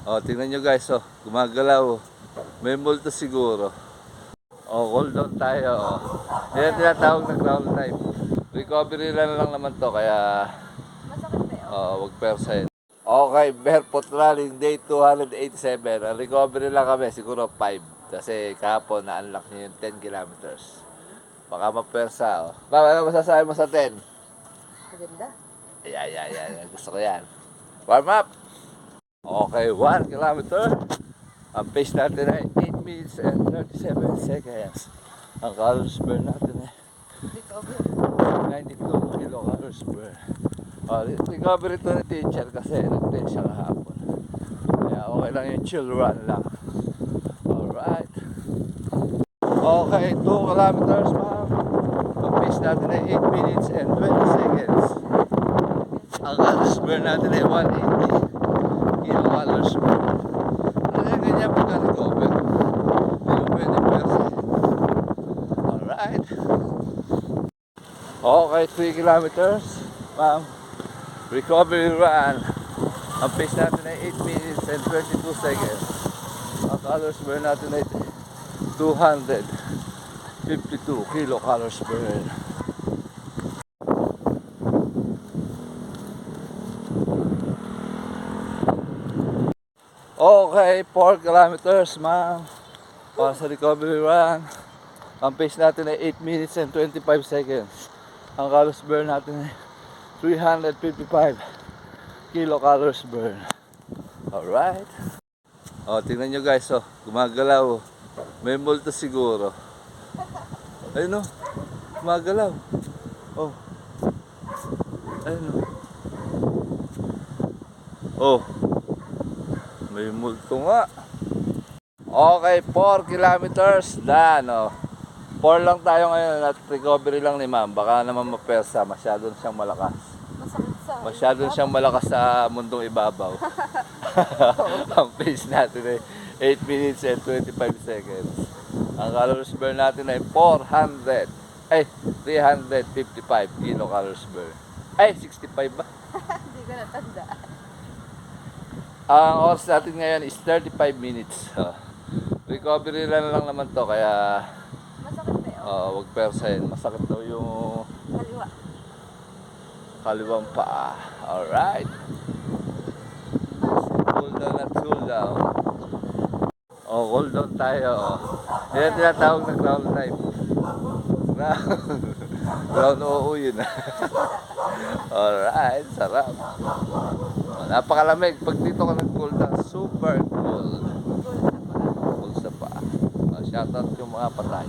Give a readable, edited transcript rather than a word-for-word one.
Tingnan nyo guys, gumagalaw. May multo siguro. Hold on tayo. Yan tinatawag na ground knife. Recovery lang naman to, kaya Masakit ba yun? wag persahin. Okay, barefoot running day 287. Ang recovery lang kami, siguro 5. Kasi kahapon na-unlock niyo yung 10 kilometers. Baka mapersa. Ma'am, ano masasabi mo sa 10? Maganda. Yan. Gusto ko yan. Warm up! Okay, 1 kilometer. Ang pace natin ay 8 minutes and 37 seconds. Ang calories burn natin ay Recover. 92 kilocalories burn. Recovery to ni teacher kasi nag-10 siya kahapon. Kaya okay lang yung chill run lang. Alright. Okay, 2 kilometers ma'am. Ang pace natin ay 8 minutes and 20 seconds. Ang calories burn natin ay 180 kilocalories burn. Ano yung ganyan pagka-recover? Hindi mo pwede persa. Alright. Okay, 3 kilometers. Ma'am, recovery run. Ang pace natin ay 8 minutes and 22 seconds. Ang calories burn natin ay 252 kilocalories burn. Okay, 4 kilometers ma'am. Para sa recovery run. Ang pace natin ay 8 minutes and 25 seconds. Ang calories burn natin ay 355 kilocalories burn. Alright. Tingnan nyo guys, gumagalaw. May multo siguro. Ayun gumagalaw. Ayun may multo nga. Okay, 4 kilometers done. 4 lang tayo ngayon at recovery lang ni ma'am. Baka naman mapersa, masyado siyang malakas. Masakit sa Masyado siyang malakas sa mundong ibabaw. Ang pace natin ay 8 minutes and 25 seconds. Ang calories burn natin ay 355 kilocalories burn. 65 ba? Hindi ko natanda. Ang oras natin ngayon is 35 minutes. Recovery lang naman to, kaya Masakit ba yun? wag persahin. Masakit daw yung Kaliwa. kaliwang paa. Alright. Cool down. Cool down tayo. Yan tinatawag na ground knife. Ground oo yun. Alright, sarap. Napakalamig. Pag dito ka nag-cool down, super cool. Cool sa paa. Shoutout yung mga patay.